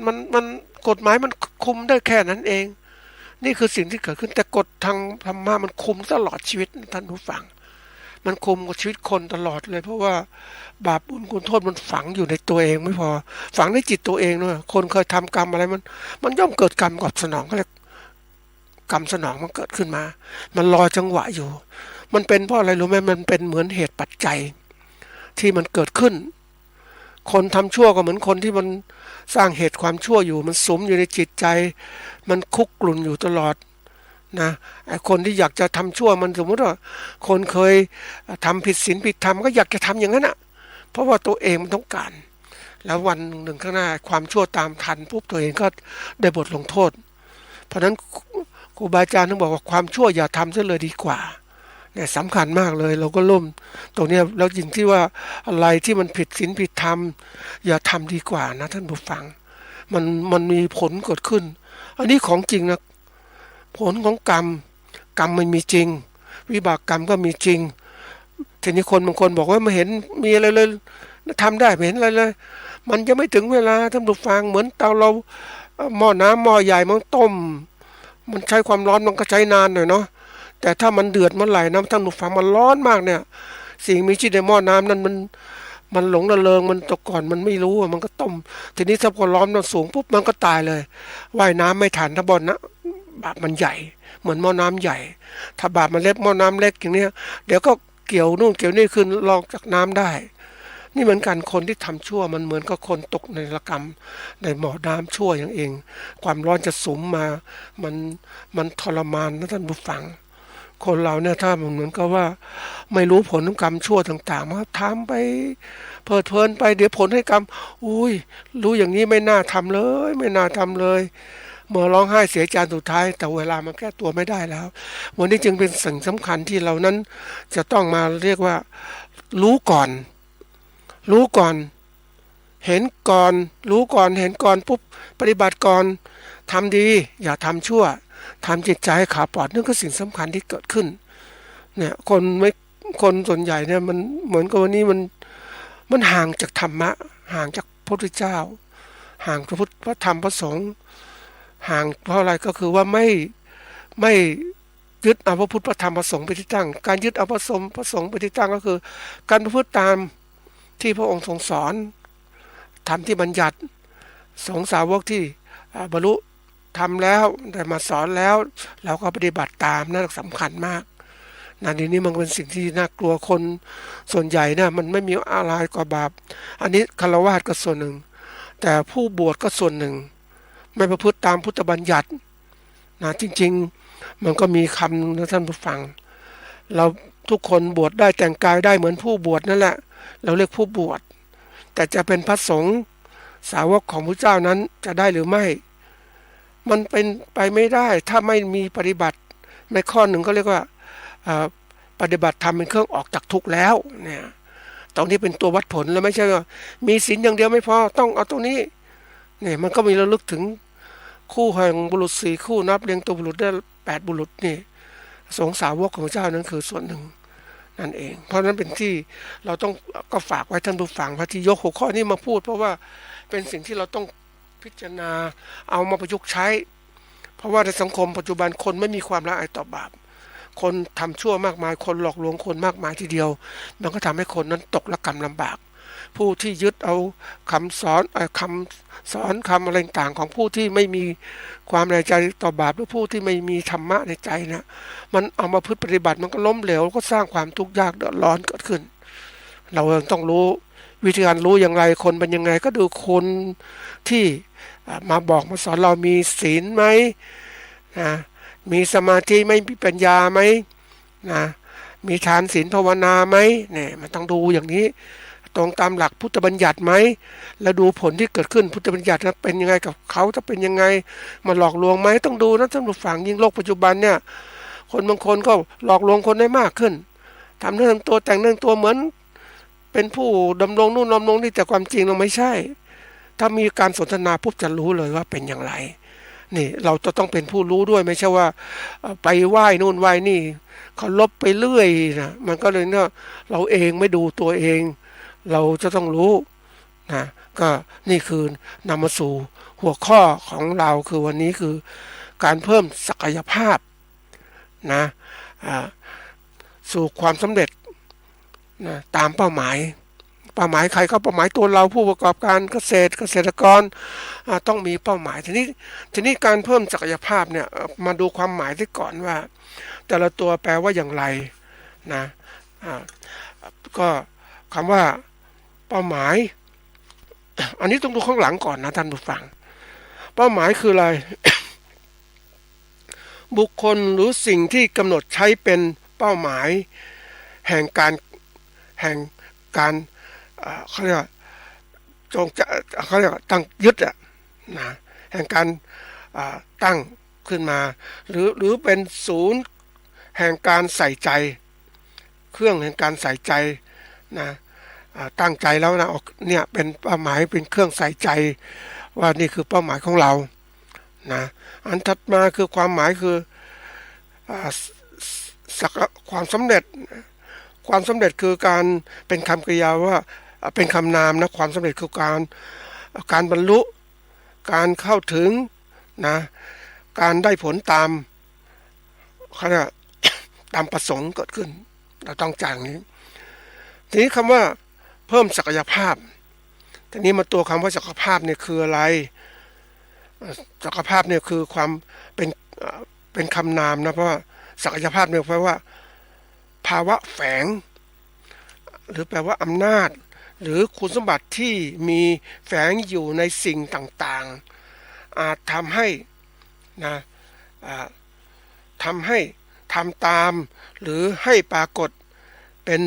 มันกฎหมายมันคุมได้แค่นั้นเองนี่คือสิ่งที่เกิดขึ้นแต่กฎทางธรรมะมันคุมตลอดชีวิตท่านผู้ฟังมันคุมกับชีวิตคนตลอดเลยเพราะว่าบาปบุญคุณโทษมันฝังอยู่ในตัวเองไม่พอฝังในจิตตัวเองด้วยคนเคยทำกรรมอะไรมันย่อมเกิดกรรมกับสนองก็เลยกรรมสนองมันเกิดขึ้นมามันรอจังหวะอยู่มันเป็นเพราะอะไรรู้ไหมมันเป็นเหมือนเหตุปัจจัยที่มันเกิดขึ้นคนทำชั่วก็เหมือนคนที่มันสร้างเหตุความชั่วอยู่มันสุมอยู่ในจิตใจมันคุกกลุ่นอยู่ตลอดนะไอ้คนที่อยากจะทำชั่วมันสมมติว่าคนเคยทำผิดศีลผิดธรรมก็อยากจะทำอย่างนั้นอ่ะเพราะว่าตัวเองมันต้องการแล้ววันหนึ่งข้างหน้าความชั่วตามทันปุ๊บตัวเองก็ได้บทลงโทษเพราะฉะนั้นครูบาอาจารย์ต้องบอกว่าความชั่วอย่าทำซะเลยดีกว่าเนี่ยสำคัญมากเลยเราก็ร่วมตรงนี้แล้วยิ่งที่ว่าอะไรที่มันผิดศีลผิดธรรมอย่าทำดีกว่านะท่านผู้ฟังมันมีผลเกิดขึ้นอันนี้ของจริงนะผลของกรรมมันมีจริงวิบากกรรมก็มีจริงทีนี้คนบางคนบอกว่าไม่เห็นมีอะไรเลยทำได้ไม่เห็นอะไรเลยมันจะไม่ถึงเวลาท่านผู้ฟังเหมือนเตาเราหม้อน้ำหม้อใหญ่มันต้มมันใช้ความร้อนมันก็ใช้นานหน่อยเนาะแต่ถ้ามันเดือดเมื่อไหร่นะท่านผู้ฟังมันร้อนมากเนี่ยสิ่งมีชีวิตในหม้อน้ำนั้นมันหลงระเริงมันตกก่อนมันไม่รู้มันก็ต้มทีนี้ถ้าความร้อนมันสูงปุ๊บมันก็ตายเลยว่ายน้ำไม่ทันถ้าบอลนะบาปมันใหญ่เหมือนหม้อน้ำใหญ่ถ้าบาปมันเล็กหม้อน้ำเล็กอย่างเนี้ยเดี๋ยวก็เกี่ยวนู่นเกี่ยวนี่ขึ้นลอกจากน้ำได้นี่เหมือนกันคนที่ทำชั่วมันเหมือนกับคนตกในระกรรมในหม้อน้ำชั่วอย่างเองความร้อนจะสุมมามันมันทรมานนะท่านผู้ฟังคนเราเนี่ยถ้ามันเหมือนกับว่าไม่รู้ผลของกรรมชั่วต่างๆมาทำไปเพลิดเพลินไปเดี๋ยวผลให้กรรมอุ้ยรู้อย่างนี้ไม่น่าทำเลยไม่น่าทำเลยเมื่อร้องไห้เสียใจสุดท้ายแต่เวลามันแก้ตัวไม่ได้แล้ววันนี้จึงเป็นสิ่งสำคัญที่เรานั้นจะต้องมาเรียกว่ารู้ก่อนรู้ก่อนเห็นก่อนรู้ก่อนเห็นก่อนปุ๊บปฏิบัติก่อนทำดีอย่าทำชั่วทำจิตใจให้ขาวปลอดนั่นก็สิ่งสำคัญที่เกิดขึ้นเนี่ยคนไม่คนส่วนใหญ่เนี่ยมันเหมือนกับวันนี้มันห่างจากธรรมะห่างจากพระพุทธเจ้าห่างพระพุทธพระธรรมพระสงฆ์ห่างเพราะอะไรก็คือว่าไม่ยึดเอาพระพุทธพระธรรมพระสงฆ์เป็นที่ตั้งการยึดเอาพระสงฆ์เป็นที่ตั้งก็คือการประพฤติตามที่พระองค์ทรงสอนธรรมที่บัญญัติสงฆ์สาวกที่บรรลุทำแล้วได้มาสอนแล้วเราก็ปฏิบัติตามนั่นสำคัญมากนะนี้มันเป็นสิ่งที่น่ากลัวคนส่วนใหญ่นะมันไม่มีอะไรกว่าบาปอันนี้ฆราวาสก็ส่วนหนึ่งแต่ผู้บวชก็ส่วนหนึ่งไม่ประพฤติตามพุทธบัญญัตินะจริงๆมันก็มีคำนะท่านผู้ฟังเราทุกคนบวชได้แต่งกายได้เหมือนผู้บวชนั่นแหละเราเรียกผู้บวชแต่จะเป็นพระสงฆ์สาวกของพระเจ้านั้นจะได้หรือไม่มันเป็นไปไม่ได้ถ้าไม่มีปฏิบัติในข้อหนึ่งก็เรียกว่าปฏิบัติธรรมเป็นเครื่องออกจากทุกข์แล้วเนี่ยตรงนี้เป็นตัววัดผลแล้วไม่ใช่ว่ามีศีลอย่างเดียวไม่พอต้องเอาตรงนี้เนี่ยมันก็มีระลึกถึงคู่แห่งบุรุษสี่คู่นับเรียงตัวบุรุษได้8 บุรุษนี่สงฆ์สาวกของพระเจ้านั้นคือส่วนหนึ่งนั่นเองเพราะนั้นเป็นที่เราต้องก็ฝากไว้ท่านผู้ฟังว่าที่ยกหัวข้อนี้มาพูดเพราะว่าเป็นสิ่งที่เราต้องพิจารณาเอามาประยุกต์ใช้เพราะว่าในสังคมปัจจุบันคนไม่มีความละอายต่อบาปคนทำชั่วมากมายคนหลอกลวงคนมากมายทีเดียวมันก็ทำให้คนนั้นตกระกำลำบากผู้ที่ยึดเอาคำสอนคำอะไรต่างของผู้ที่ไม่มีความในใจต่อบาปหรือผู้ที่ไม่มีธรรมะในใจนะมันเอามาปฏิบัติมันก็ล้มเหลวก็สร้างความทุกข์ยากเดือดร้อนเกิดขึ้นเราต้องรู้วิธีการรู้อย่างไรคนเป็นยังไงก็ดูคนที่มาบอกมาสอนเรามีศีลไหมนะมีสมาธิไม่มีปัญญาไหมนะมีฌานศีลภาวนาไหมเนี่ยมันต้องดูอย่างนี้ตรงตามหลักพุทธบัญญัติไหมแล้วดูผลที่เกิดขึ้นพุทธบัญญัติเป็นยังไงกับเขาจะเป็นยังไงมาหลอกลวงไหมต้องดูนะท่านผู้ฟังยิ่งโลกปัจจุบันเนี่ยคนบางคนก็หลอกลวงคนได้มากขึ้นทำเรื่องตัวแต่งเรื่องตัวเหมือนเป็นผู้ดำรงนู่นดำรงนี่แต่ความจริงเราไม่ใช่ถ้ามีการสนทนาปุ๊บจะรู้เลยว่าเป็นอย่างไรนี่เราจะต้องเป็นผู้รู้ด้วยไม่ใช่ว่าไปไหว้นู่นไหว้นี่เขาลบไปเรื่อยนะมันก็เลยเนี่ยเราเองไม่ดูตัวเองเราจะต้องรู้น นะก็นี่คือนำมาสู่หัวข้อของเราคือวันนี้คือการเพิ่มศักยภาพนะสู่ความสำเร็จนะตามเป้าหมายใครก็เป้าหมายตัวเราผู้ประกอบการเกษตรกรต้องมีเป้าหมายทีนี้การเพิ่มศักยภาพเนี่ยมาดูความหมายที่ก่อนว่าแต่ละตัวแปลว่าอย่างไรนะก็คำว่าเป้าหมายอันนี้ต้องดูข้างหลังก่อนนะท่านผู้ฟังเป้าหมายคืออะไร บุคคลหรือสิ่งที่กำหนดใช้เป็นเป้าหมายแห่งการเขาเรียกว่าเขาเรียกว่าตั้งยึดนะแห่งการตั้งขึ้นมาหรือเป็นศูนย์แห่งการใส่ใจเครื่องแห่งการใส่ใจนะตั้งใจแล้วนะเนี่ยเป็นเป้าหมายเป็นเครื่องใส่ใจว่านี่คือเป้าหมายของเรานะอันถัดมาคือความหมายคือความสำเร็จคือการเป็นคำกริยาว่าเป็นคำนามนะความสำเร็จคือการบรรลุการเข้าถึงนะการได้ผลตามเขาเรียกตามประสงค์เกิดขึ้นเราต้องจากนี้ทีนี้คำว่าเพิ่มศักยภาพทีนี้มาตัวคำว่าศักยภาพเนี่ยคืออะไรศักยภาพเนี่ยคือความเป็นคำนามนะเพราะว่าศักยภาพเนี่ยแปลว่าภาวะแฝงหรือแปลว่าอำนาจหรือคุณสมบัติที่มีแฝงอยู่ในสิ่งต่างๆอาจทำให้นะทำตามหรือให้ปรากฏเป็น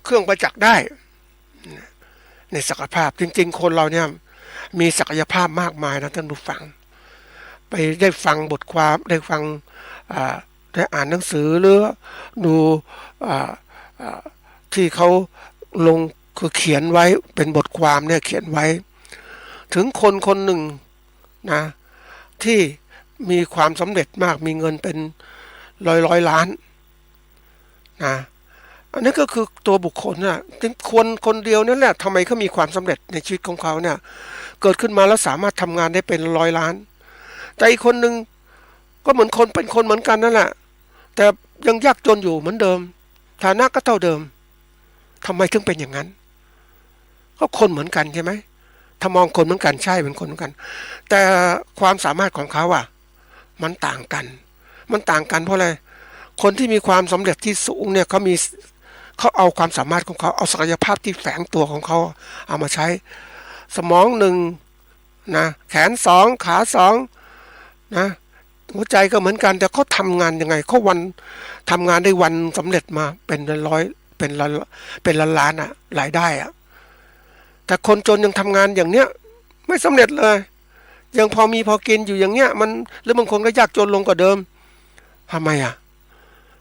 เครื่องประจักษ์ได้ในศักยภาพจริงๆคนเราเนี่ยมีศักยภาพมากมายนะท่านผู้ฟังไปได้ฟังบทความได้ฟังได้อ่านหนังสือหรือดูที่เขาลงคือเขียนไว้เป็นบทความเนี่ยเขียนไว้ถึงคนหนึ่งนะที่มีความสำเร็จมากมีเงินเป็นร้อยล้านนะอันนี้ก็คือตัวบุคคลนะคนเดียวนั่นแหละทำไมเขามีความสำเร็จในชีวิตของเขาเนี่ยเกิดขึ้นมาแล้วสามารถทำงานได้เป็นร้อยล้านแต่อีกคนหนึ่งก็เหมือนเป็นคนเหมือนกันนั่นแหละแต่ยังยากจนอยู่เหมือนเดิมฐานะก็เท่าเดิมทำไมถึงเป็นอย่างนั้นก็คนเหมือนกันใช่ไหมถ้ามองคนเหมือนกันใช่เป็นคนเหมือนกันแต่ความสามารถของเขามันต่างกันเพราะอะไรคนที่มีความสำเร็จที่สูงเนี่ยเขาเอาความสามารถของเขาเอาศักยภาพที่แฝงตัวของเขาเอามาใช้สมองหนึ่งนะแขนสองขาสองนะหัวใจก็เหมือนกันแต่เขาทำงานยังไงเขาทำงานได้วันสำเร็จมาเป็นร้อยเป็นล้านรายได้แต่คนจนยังทำงานอย่างเนี้ยไม่สำเร็จเลยยังพอมีพอกินอยู่อย่างเนี้ยมันหรือบางคนก็ยากจนลงกว่าเดิมทำไม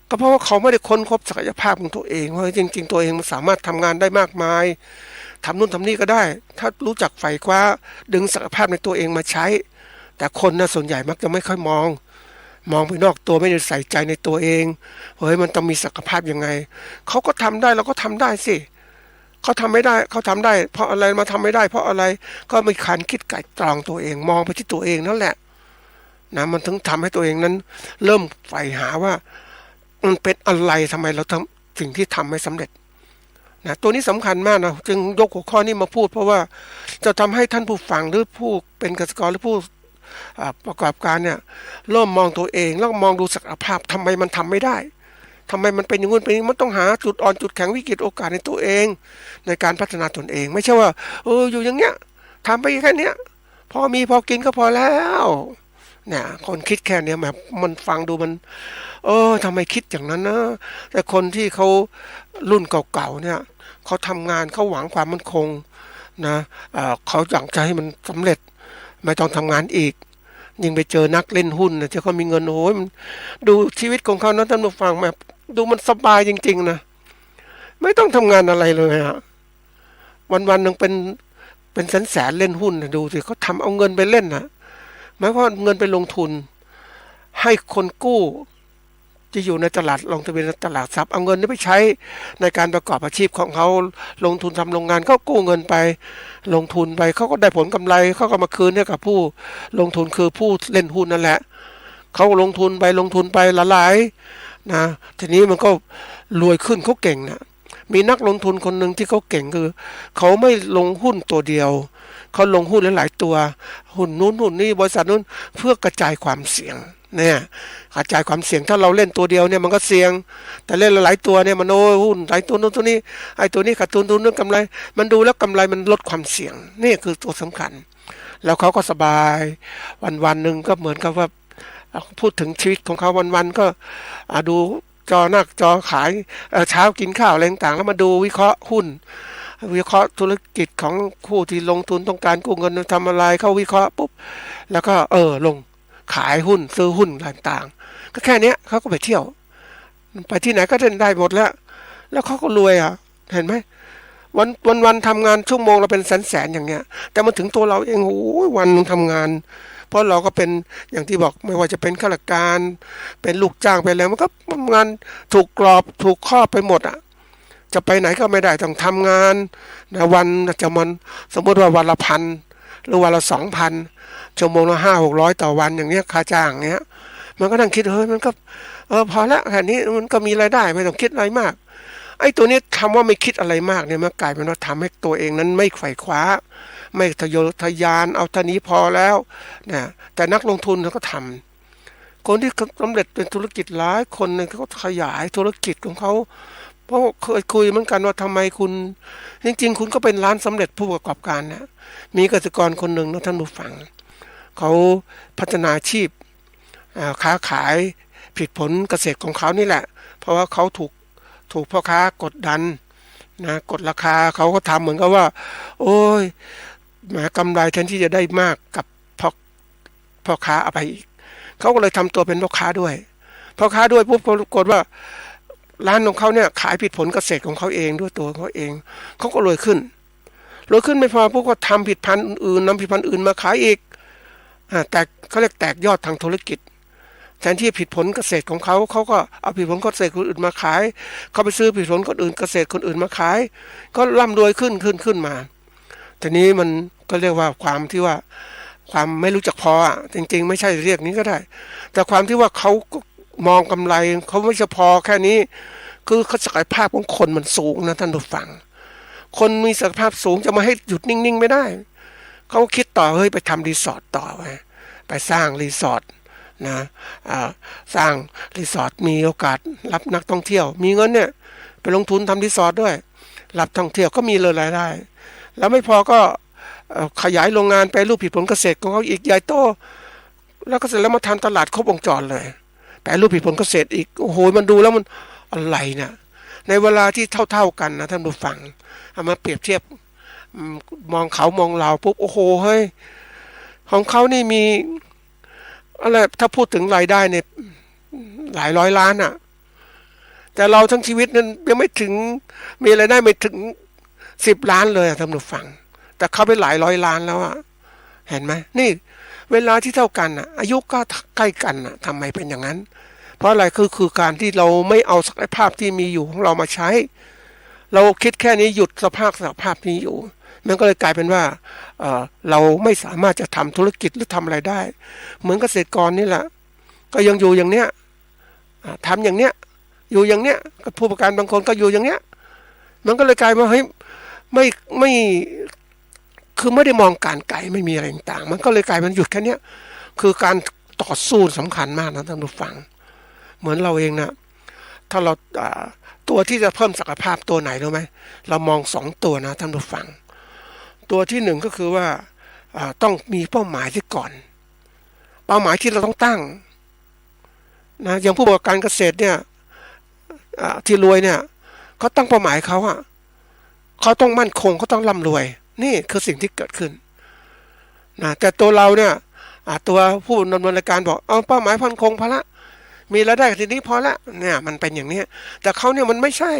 ก็เพราะว่าเขาไม่ได้ค้นพบศักยภาพของตัวเองว่าจริงๆตัวเองมันสามารถทำงานได้มากมายทำนู่นทำนี่ก็ได้ถ้ารู้จักไฝ่คว้าดึงศักยภาพในตัวเองมาใช้แต่คนส่วนใหญ่มักจะไม่ค่อยมองไปนอกตัวไม่ได้ใส่ใจในตัวเองเฮ้ยมันต้องมีศักยภาพยังไงเขาก็ทำได้เราก็ทำได้สิเขาทำไม่ได้เขาทำได้เพราะอะไรมาทำไม่ได้เพราะอะไรก็มีการคิดไก่ตรองตัวเองมองไปที่ตัวเองนั่นแหละนะมันถึงทำให้ตัวเองนั้นเริ่มใฝ่หาว่ามันเป็นอะไรทำไมเราทำสิ่งที่ทำไม่สำเร็จนะตัวนี้สำคัญมากนะจึงยกหัวข้อนี้มาพูดเพราะว่าจะทำให้ท่านผู้ฟังหรือผู้เป็นเกษตรกรหรือผู้ประกอบการเนี่ยเริ่มมองตัวเองแล้วมองดูศักยภาพทำไมมันทำไม่ได้ทำไมมันเป็นอย่างนู้นเป็นอย่างนี้มันต้องหาจุดอ่อนจุดแข็งวิกฤตโอกาสในตัวเองในการพัฒนาตนเองไม่ใช่ว่าอยู่อย่างเงี้ยทำไปแค่เนี้ยพอมีพอกินก็พอแล้วเนี่ยคนคิดแค่เนี้ยแบบมันฟังดูมันทำไมคิดอย่างนั้นนะแต่คนที่เขารุ่นเก่าๆเนี่ยเขาทำงานเขาหวังความมั่นคงนะเขาอยากจะให้มันสำเร็จไม่ต้องทำงานอีกยิ่งไปเจอนักเล่นหุ้นนะที่เขามีเงินโอ้ยมันดูชีวิตของเขานะท่านผู้ฟังแบบดูมันสบายจริงๆนะไม่ต้องทำงานอะไรเลยวันๆนึงเป็นแสนเล่นหุ้นนะดูสิเขาทำเอาเงินไปเล่นนะหมายความว่าเงินไปลงทุนให้คนกู้ จะอยู่ในตลาดลงทะเบียนในตลาดทรัพย์เอาเงินนี้ไปใช้ในการประกอบอาชีพของเขาลงทุนทำโรงงานเขากู้เงินไปลงทุนไปเขาก็ได้ผลกำไรเขาก็มาคืนให้กับผู้ลงทุนคือผู้เล่นหุ้นนั่นแหละเขาลงทุนไปละลายนะทีนี้มันก็รวยขึ้นเขาเก่งนะมีนักลงทุนคนหนึ่งที่เขาเก่งคือเขาไม่ลงหุ้นตัวเดียวเขาลงหุ้นหลายๆตัวหุ้นนู้นหุ้นนี้บริษัทนู้นเพื่อกระจายความเสี่ยงเนี่ยกระจายความเสี่ยงถ้าเราเล่นตัวเดียวเนี่ยมันก็เสี่ยงแต่เล่นหลายตัวเนี่ยมันโอ้หุ้นหลายตัวนู้นตัวนี้ไอ้ตัวนี้ขาดทุนตัวนู้นกำไรมันดูแล้วกำไรมันลดความเสี่ยงนี่คือตัวสำคัญแล้วเขาก็สบายวันๆหนึ่งก็เหมือนกับว่าพูดถึงชีวิตของเขาวันๆก็ดูจอนักจอขายเช้ากินข้าวอะไรต่างๆแล้วมาดูวิเคราะห์หุ้นวิเคราะห์ธุรกิจของผู้ที่ลงทุนต้องการกู้เงินทำอะไรเขาวิเคราะห์ปุ๊บแล้วก็ลงขายหุ้นซื้อหุ้นต่างๆก็แค่นี้เขาก็ไปเที่ยวไปที่ไหนก็เล่นได้หมดแล้วเขาก็รวยเห็นไหมวันทำงานชั่วโมงเราเป็นแสนอย่างเงี้ยแต่มาถึงตัวเราเองโอ้ยวันนึงทำงานเพราะเราก็เป็นอย่างที่บอกไม่ว่าจะเป็นข้าราชการเป็นลูกจ้างไปแล้วมันก็ทำงานถูกกรอบถูกครอบไปหมดจะไปไหนก็ไม่ได้ต้องทำงานนะวันจะมันสมมติว่าวันละ1,000หรือวันละ2,000ชั่วโมงละ500-600ต่อวันอย่างเงี้ยค่าจ้างเงี้ยมันก็นั่งคิดเฮ้ยมันก็พอละแค่นี้มันก็มีรายได้ไม่ต้องคิดอะไรมากไอ้ตัวนี้ทำว่าไม่คิดอะไรมากเนี่ยมันกลายเป็นว่าทำให้ตัวเองนั้นไม่ไขว่คว้าไม่ทะเยอทะยานเอาเท่านี้พอแล้วนะแต่นักลงทุนเขาก็ทำคนที่สำเร็จเป็นธุรกิจหลายคนเนี่ยเขาขยายธุรกิจของเขาเพราะเคยคุยเหมือนกันว่าทำไมคุณจริงๆคุณก็เป็นร้านสำเร็จผู้ประกอบการนะมีเกษตรกรคนหนึ่งนะท่านผู้ฟังเขาพัฒนาอาชีพค้าขายผลิตผลเกษตรของเขานี่แหละเพราะว่าเขาถูกพ่อค้ากดดันนะกดราคาเขาก็ทำเหมือนกับว่าโอ้ยแหมกำไรแทนที่จะได้มากกับพ่อค้าเอาไปอีกเขาก็เลยทำตัวเป็นพ่อค้าด้วยพ่อค้าด้วยปุ๊บปรากฏว่าร้านของเขาเนี่ยขายผลิตผลเกษตรของเขาเองด้วยตัวเขาเองเขาก็รวยขึ้นไม่พอพวกก็ทำผลิตภัณฑ์อื่นนำผลิตภัณฑ์อื่นมาขายอีกแต่เขาเรียกแตกยอดทางธุรกิจแทนที่ผลิตผลเกษตรของเขาก็เอาผลิตผลเกษตรคนอื่นมาขายเขาไปซื้อผลิตผลคนอื่นเกษตรคนอื่นมาขายก็ร่ำรวยขึ้นมาทีนี้มันก็เรียกว่าความที่ว่าความไม่รู้จักพอจริงๆไม่ใช่เรียกนี้ก็ได้แต่ความที่ว่าเขามองกำไรเขาไม่เฉพาะแค่นี้คือศักยภาพของคนมันสูงนะท่านผู้ฟังคนมีศักยภาพสูงจะมาให้หยุดนิ่งๆไม่ได้เขาคิดต่อเฮ้ยไปทำรีสอร์ทต่อไปสร้างรีสอร์ทนะสร้างรีสอร์ทมีโอกาสรับนักท่องเที่ยวมีเงินเนี่ยไปลงทุนทำรีสอร์ทด้วยรับท่องเที่ยวก็มีเลยรายได้แล้วไม่พอก็ขยายโรงงานไปรูปผลิตผลเกษตรของเขาอีกใหญ่โตแล้วก็เสร็จแล้วมาทำตลาดครบวงจรเลยแปรรูปผลิตผลเกษตรอีกโอ้โหมันดูแล้วมันอะไรเนี่ยในเวลาที่เท่ากันนะท่านผู้ฟังเอามาเปรียบเทียบมองเขามองเราปุ๊บโอ้โหเฮ้ยของเขานี่มีอะไรถ้าพูดถึงรายได้เนี่ยหลายร้อยล้านแต่เราทั้งชีวิตนั้นยังไม่ถึงมีรายได้ไม่ถึง10 ล้านเลยท่านผู้ฟังแต่เขาไปหลายร้อยล้านแล้วเห็นไหมนี่เวลาที่เท่ากันอายุก็ใกล้กันทำไมเป็นอย่างนั้นเพราะอะไรคือการที่เราไม่เอาศักยภาพที่มีอยู่ของเรามาใช้เราคิดแค่นี้หยุดศักยภาพนี้อยู่มันก็เลยกลายเป็นว่าเราไม่สามารถจะทำธุรกิจหรือทำอะไรได้เหมือนเกษตรกรนี่แหละก็ยังอยู่อย่างเนี้ยทำอย่างเนี้ยอยู่อย่างเนี้ยผู้ประกันบางคนก็อยู่อย่างเนี้ยมันก็เลยกลายมาเฮ้ยไม่คือไม่ได้มองการไกลไม่มีอะไรต่างมันก็เลยกลายเป็นหยุดแค่นี้คือการต่อสู้สำคัญมากนะท่านผู้ฟังเหมือนเราเองนะถ้าเราตัวที่จะเพิ่มศักยภาพตัวไหนรู้ไหมเรามอง2 ตัวนะท่านผู้ฟังตัวที่1ก็คือว่าต้องมีเป้าหมายที่ก่อนเป้าหมายที่เราต้องตั้งนะอย่างผู้ประกอบการเกษตรเนี่ยที่รวยเนี่ยเขาตั้งเป้าหมายเขาต้องมั่นคงเขาต้องร่ำรวยนี่คือสิ่งที่เกิดขึ้นนะแต่ตัวเราเนี่ยตัวผู้ดำเนินรายการบอกเอาเป้าหมายมั่นคงพอละมีรายได้ทีนี้พอละเนี่ยมันเป็นอย่างนี้แต่เขาเนี่ยมันไม่ใช่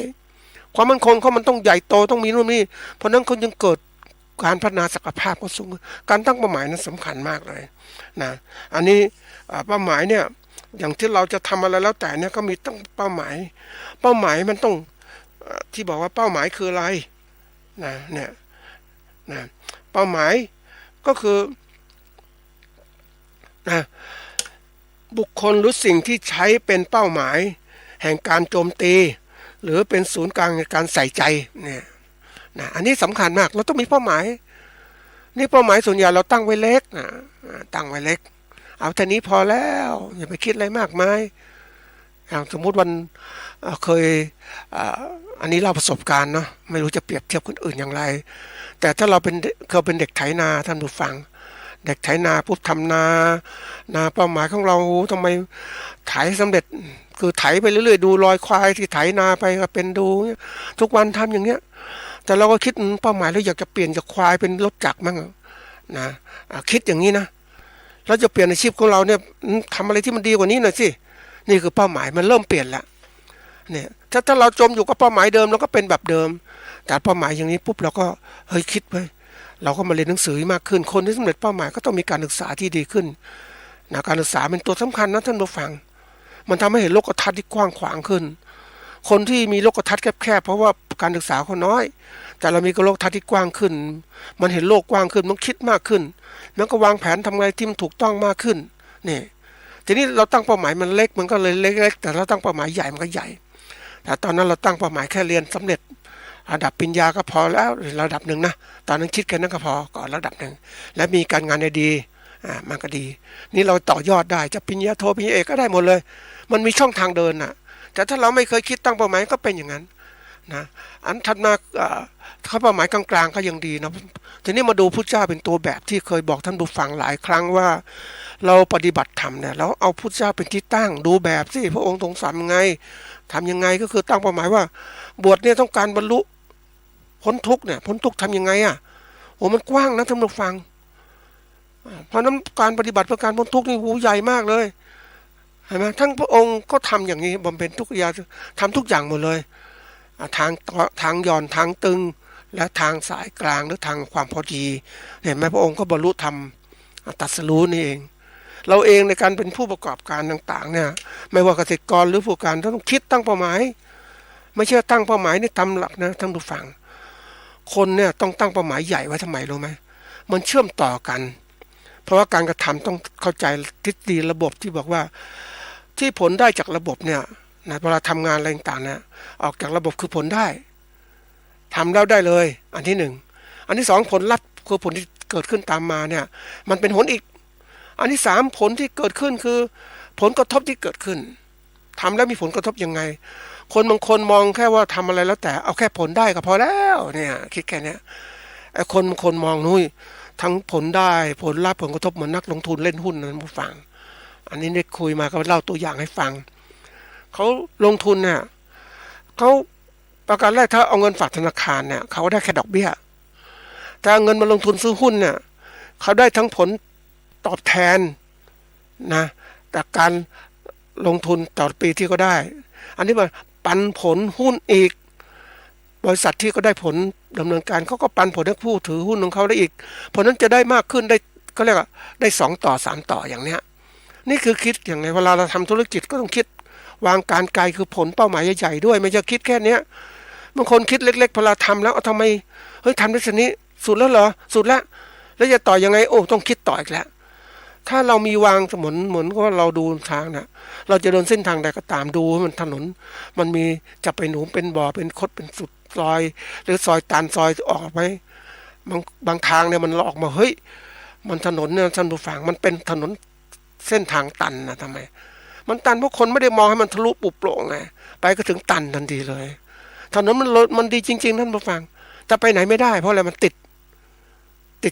ความมั่นคงเขามันต้องใหญ่โตต้องมีนู่นนี่เพราะนั้นเขายังเกิดการพัฒนาศักยภาพเขาสูงการตั้งเป้าหมายนั้นสำคัญมากเลยนะอันนี้เป้าหมายเนี่ย อย่างที่เราจะทำอะไรแล้วแต่เนี่ยก็มีต้องเป้าหมายเป้าหมายมันต้องที่บอกว่าเป้าหมายคืออะไรนะเนี่ยนะเป้าหมายก็คือนะบุคคลหรือสิ่งที่ใช้เป็นเป้าหมายแห่งการโจมตีหรือเป็นศูนย์กลางในการใส่ใจเนี่ยนะอันนี้สำคัญมากเราต้องมีเป้าหมายนี่เป้าหมายส่วนใหญ่เราตั้งไว้เล็กนะตั้งไว้เล็กเอาแค่นี้พอแล้วอย่าไปคิดอะไรมากมายสมมุติวันเคยอันนี้เราประสบการณ์เนาะไม่รู้จะเปรียบเทียบคนอื่นอย่างไรแต่ถ้าเราเคยเป็นเด็กไถนาท่านผู้ฟังเด็กไถนาปุ๊บทำนาเป้าหมายของเราทำไมไถสำเร็จคือไถไปเรื่อยๆดูรอยควายที่ไถนาไปก็เป็นดูทุกวันทำอย่างเนี้ยแต่เราก็คิดเป้าหมายเราอยากจะเปลี่ยนจากควายเป็นรถจักรมั่งนะคิดอย่างนี้นะเราจะเปลี่ยนอาชีพของเราเนี่ยทำอะไรที่มันดีกว่านี้หน่อยสินี่คือเป้าหมายมันเริ่มเปลี่ยนแล้วเนี่ยถ้าเราจมอยู่กับเป้าหมายเดิมเราก็เป็นแบบเดิมแต่เป้าหมายอย่างนี้ปุ๊บเราก็เฮ้ยคิดไปเราก็มาเรียนหนังสือมากขึ้นคนที่สำเร็จเป้าหมายก็ต้องมีการศึกษาที่ดีขึ้นนะการศึกษาเป็นตัวสำคัญนะท่านผู้ฟังมันทำให้เห็นโลกทัศน์ที่กว้างขวางขึ้นคนที่มีโลกทัศน์แคบๆเพราะว่าการศึกษาเขาน้อยแต่เรามีโลกทัศน์ที่กว้างขึ้นมันเห็นโลกกว้างขึ้นมันคิดมากขึ้นมันก็วางแผนทำไงที่มันถูกต้องมากขึ้นนี่ทีนี้เราตั้งเป้าหมายมันเล็กมันก็เลยเล็กๆแต่เราตั้งเป้าหมายใหญ่มันก็ใหญ่แต่ตอนนั้นเราตั้งเป้าหมายแค่เรียนสำเร็จระดับปริญญาก็พอแล้วระดับหนึ่งนะตอนนั้นคิดแค่นั้นก็พอก่อนระดับหนึ่งและมีการงานดีมันก็ดีนี่เราต่อยอดได้จะปริญญาโทปริญญาเอกก็ได้หมดเลยมันมีช่องทางเดินน่ะแต่ถ้าเราไม่เคยคิดตั้งเป้าหมายก็เป็นอย่างนั้นนะอันถัดมาเขาเป้าหมายกลางๆก็ยังดีนะทีนี้มาดูพุทธเจ้าเป็นตัวแบบที่เคยบอกท่านผู้ฟังหลายครั้งว่าเราปฏิบัติธรรมเนี่ยเราเอาพุทธเจ้าเป็นที่ตั้งดูแบบสิพระองค์ทรงสอนยังไงทำยังไงก็คือตั้งเป้าหมายว่าบวชเนี่ยต้องการบรรลุพ้นทุกข์เนี่ยพ้นทุกข์ทำยังไงโอ้มันกว้างนะท่านผู้ฟังเพราะนั้นการปฏิบัติเพื่อการพ้นทุกข์นี่หูใหญ่มากเลยเห็นไหมทั้งพระองค์ก็ทำอย่างนี้บำเพ็ญทุกอย่างทำทุกอย่างหมดเลยทางหย่อนทางตึงและทางสายกลางหรือทางความพอดีเห็นไหมพระองค์ก็บรรลุธรรมตรัสรู้นี่เองเราเองในการเป็นผู้ประกอบการต่างๆเนี่ยไม่ว่าเกษตรกรหรือผู้การต้องคิดตั้งเป้าหมายไม่ใช่ตั้งเป้าหมายนี่ทำหลักนะท่านผู้ฟังคนเนี่ยต้องตั้งเป้าหมายใหญ่ไว้ทำไมรู้ไหมมันเชื่อมต่อกันเพราะว่าการกระทำต้องเข้าใจทฤษฎีระบบที่บอกว่าที่ผลได้จากระบบเนี่ยนะเวลาทำงานอะไรต่างๆเนี่ยออกจากระบบคือผลได้ทำแล้วได้เลยอันที่หนึ่งอันที่สองผลลัพธ์คือผลที่เกิดขึ้นตามมาเนี่ยมันเป็นผลอีกอันที่สามผลที่เกิดขึ้นคือผลกระทบที่เกิดขึ้นทำแล้วมีผลกระทบยังไงคนบางคนมองแค่ว่าทำอะไรแล้วแต่เอาแค่ผลได้ก็พอแล้วเนี่ยคิดแค่นี้ไอ้คนบางคนมองนุ้ยทั้งผลได้ผลลัพธ์ผลกระทบเหมือนนักลงทุนเล่นหุ้นนะผู้ฟังอันนี้ได้คุยมาก็เล่าตัวอย่างให้ฟังเขาลงทุนเนี่ยเขาประการแรกถ้าเอาเงินฝากธนาคารเนี่ยเขาได้แค่ดอกเบี้ยแต่เอาเงินมาลงทุนซื้อหุ้นเนี่ยเขาได้ทั้งผลตอบแทนนะจากการลงทุนต่อปีที่เขาได้อันนี้มันปันผลหุ้นอีกบริษัทที่ก็ได้ผลดำเนินการเขาก็ปันผลให้ผู้ถือหุ้นของเขาได้อีกเพราะนั้นจะได้มากขึ้นได้ก็เรียกว่าได้2 ต่อ 3 ต่ออย่างเนี้ยนี่คือคิดอย่างไงเวลาเราทำธุรกิจก็ต้องคิดวางการไกลคือผลเป้าหมายใหญ่ๆด้วยไม่ใช่คิดแค่เนี้ยบางคนคิดเล็กๆพอเราทำแล้วทำไมเฮ้ยทำได้สักนี้สุดแล้วเหรอสุดแล้วจะต่อยังไงโอ้ต้องคิดต่ออีกแล้วถ้าเรามีวางเหมือนว่าเราดูทางนะเราจะเดินเส้นทางใดก็ตามดูมันถนนมันมีจะไปหนุนเป็นบ่อเป็นคดเป็นสุดซอยหรือซอยตันซอยออกไหมบางทางเนี่ยมันออกมาเฮ้ยมันถนนเนี่ยท่านผู้ฟังมันเป็นถนนเส้นทางตันนะทำไมมันตันเพราะคนไม่ได้มองให้มันทะลุปุโปร่งไงไปก็ถึงตันทันทีเลยถนนมันดีจริงๆท่านผู้ฟังแต่ไปไหนไม่ได้เพราะอะไรมันติด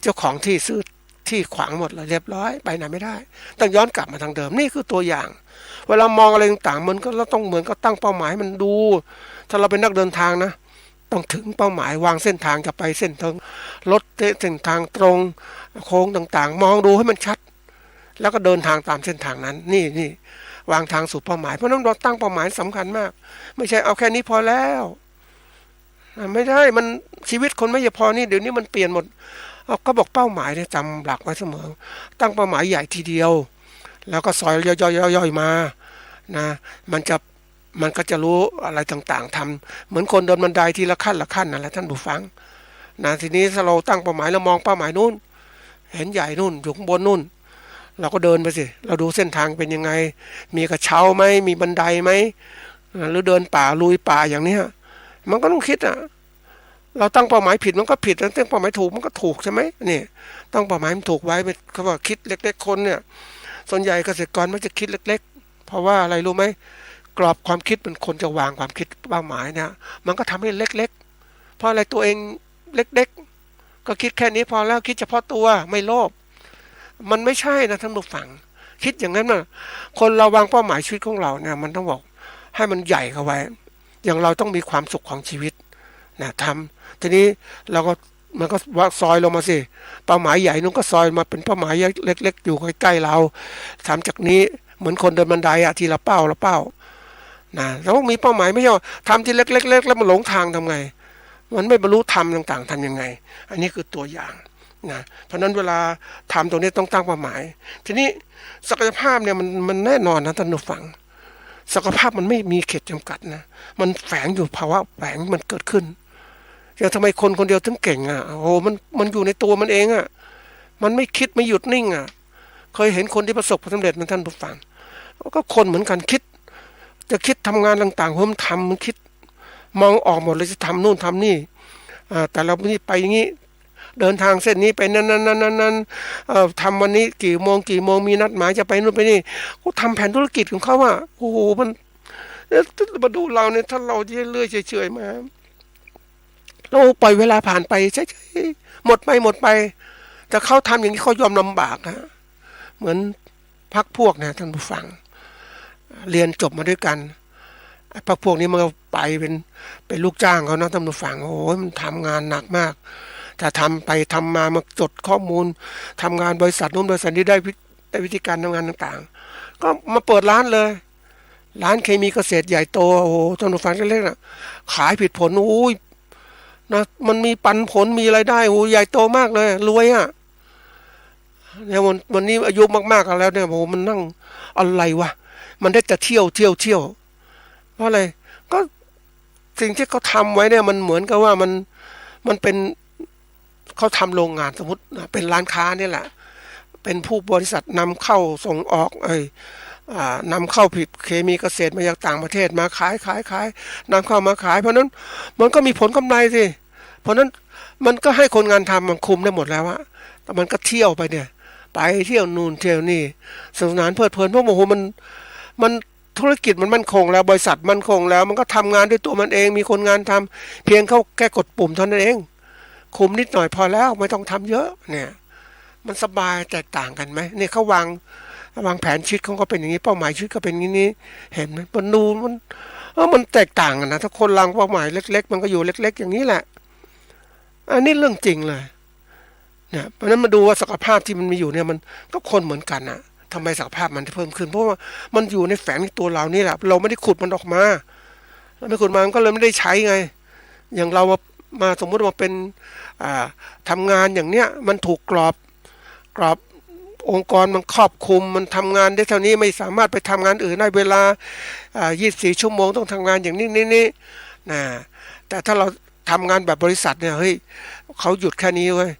เจ้าของที่ซื้อที่ขวางหมดเลยเรียบร้อยไปไหนไม่ได้ต้องย้อนกลับมาทางเดิมนี่คือตัวอย่างเวลามองอะไรต่างๆมันก็เราต้องเหมือนก็ตั้งเป้าหมายมันดูถ้าเราเป็นนักเดินทางนะต้องถึงเป้าหมายวางเส้นทางจะไปเส้นทางรถเส้นทางตรงโค้งต่างๆมองดูให้มันชัดแล้วก็เดินทางตามเส้นทางนั้นนี่วางทางสู่เป้าหมายเพราะนั้นเราตั้งเป้าหมายสำคัญมากไม่ใช่เอาแค่นี้พอแล้วไม่ได้มันชีวิตคนไม่พอนี่เดี๋ยวนี้มันเปลี่ยนหมดก็บอกเป้าหมายเนี่ยจำหลักไว้เสมอตั้งเป้าหมายใหญ่ทีเดียว แล้วก็ซอยย่อยๆมานะมันจะมันก็จะรู้อะไรต่างๆทำเหมือนคนเดินบันไดทีละขั้นละขั้นนั่นแหละท่านผู้ฟังนะทีนี้ถ้าเราตั้งเป้าหมายแล้วมองเป้าหมายนู่นเห็นใหญ่นู่นอยู่ข้างบนนู่นเราก็เดินไปสิเราดูเส้นทางเป็นยังไงมีกระเช้าไหมมีบันไดไหมหรือเดินป่าลุยป่าอย่างเนี้ยมันก็ต้องคิดอ่ะเราตั้งเป้าหมายผิดมันก็ผิดแล้วตั้งเป้าหมายถูกมันก็ถูกใช่ไหมนี่ตั้งเป้าหมายมันถูกไว้เป็นเขาบอกคิดเล็กๆคนเนี่ยส่วนใหญ่เกษตรกรมักจะคิดเล็กๆเพราะว่าอะไรรู้ไหมกรอบความคิดเป็นคนจะวางความคิดเป้าหมายเนี่ยมันก็ทำให้เล็กๆเพราะอะไรตัวเองเล็กๆก็คิดแค่นี้พอแล้วคิดเฉพาะตัวไม่โลภมันไม่ใช่นะท่านผู้ฟังคิดอย่างนั้นนะคนเราวางเป้าหมายชีวิตของเราเนี่ยมันต้องบอกให้มันใหญ่เข้าไว้อย่างเราต้องมีความสุขของชีวิตนะทำทีนี้เราก็มันก็ว่าซอยลงมาสิเป้าหมายใหญ่นู้นก็ซอยมาเป็นเป้าหมายเล็กๆอยู่ใกล้ๆเราทำจากนี้เหมือนคนเดินบันไดอะทีละเป้าละเป้านะเราต้องมีเป้าหมายไม่ใช่ว่าทำทีเล็กๆแล้วมันหลงทางทำไงมันไม่บรรลุธรรมต่างๆทำยังไงอันนี้คือตัวอย่างนะเพราะนั้นเวลาทำตรงนี้ต้องตั้งเป้าหมายทีนี้ศักยภาพเนี่ยมันแน่นอนนะท่านผู้ฟังศักยภาพมันไม่มีเขตจำกัดนะมันแฝงอยู่ภาวะแฝงมันเกิดขึ้นอย่างทำไมคนคนเดียวถึงเก่งอ่ะโอ้มันอยู่ในตัวมันเองอ่ะมันไม่คิดไม่หยุดนิ่งอ่ะเคยเห็นคนที่ประสบความสำเร็จมันท่านผู้ฟังก็คนเหมือนกันคิดจะคิดทำงานต่างๆผมทำมันคิดมองออกหมดเลยจะทำนู่นทำนี่แต่เราไม่ไปอย่างนี้เดินทางเส้นนี้ไปนั้นทำวันนี้กี่โมงมีนัดหมายจะไปนู่นไปนี่เขาทำแผนธุรกิจของเขาอ่ะโอ้โหมันมาดูเราเนี่ยถ้าเราเรื่อยๆเฉยๆมาเราปล่อยเวลาผ่านไปใช่หมดไปแต่เขาทำอย่างนี้เขายอมลำบากนะเหมือนพักพวกนะท่านผู้ฟังเรียนจบมาด้วยกันพักพวกนี้มันก็ไปเป็นลูกจ้างเขานะท่านผู้ฟังโอ้ยมันทำงานหนักมากถ้าทำไปทำมาจดข้อมูลทำงานบริษัทนู้นบริษัทนี้ได้วิธีการทำงานต่างๆก็มาเปิดร้านเลยร้านเคมีเกษตรใหญ่โตโอ้โหท่านผู้ฟังเล็กๆนะขายผิดผลโอ้ยนะมันมีปันผลมีรายได้โอ้ใหญ่โตมากเลยรวยอ่ะเนี่ยวันนี้อายุมากๆแล้วเนี่ยโอ้มันนั่งอะไรวะมันได้แต่เที่ยวเพราะอะไรก็สิ่งที่เขาทำไว้เนี่ยมันเหมือนกับว่ามันเป็นเขาทำโรงงานสมมติเป็นร้านค้านี่แหละเป็นผู้บริษัทนำเข้าส่งออกนำเข้าผิดเคมีเกษตรมาจากต่างประเทศมาขายนำเข้ามาขายเพราะนั้นมันก็มีผลกำไรสิเพราะนั้นมันก็ให้คนงานทำมันคุมได้หมดแล้วอะแต่มันก็เที่ยวไปเนี่ยไปเที่ยวนู่นเที่ยวนี่สนุกสนานเพลิดเพลินเพราะโอ้โหมันธุรกิจมันมั่นคงแล้วบริษัทมั่นคงแล้วมันก็ทำงานด้วยตัวมันเองมีคนงานทำเพียงเขาแค่กดปุ่มเท่านั้นเองคุมนิดหน่อยพอแล้วไม่ต้องทำเยอะเนี่ยมันสบายแตกต่างกันไหมเนี่ยเขาวางแผนชีวิตเขาก็เป็นอย่างนี้เป้าหมายชีวิตก็เป็นอย่างนี้เห็นไหมมันดูมันแตกต่างกันนะถ้าคนวางเป้าหมายเล็กๆมันก็อยู่เล็กๆอย่างนี้แหละอันนี้เรื่องจริงเลยเนี่ยเพราะนั้นมาดูว่าศักยภาพที่มันมีอยู่เนี่ยมันก็คนเหมือนกันนะทำไมศักยภาพมันเพิ่มขึ้นเพราะว่ามันอยู่ในแฝงในตัวเรานี่แหละเราไม่ได้ขุดมันออกมาเราไม่ขุดมามันก็เลยไม่ได้ใช้ไงอย่างเรามาสมมติว่าเป็นทำงานอย่างเนี้ยมันถูกกรอบองค์กรมันครอบคลุมมันทำงานได้เท่านี้ไม่สามารถไปทำงานอื่นได้เวลา24 ชั่วโมงต้องทำงานอย่างนี้นะแต่ถ้าเราทำงานแบบบริษัทเนี่ยเฮ้ยเขาหยุดแค่นี้เว้ย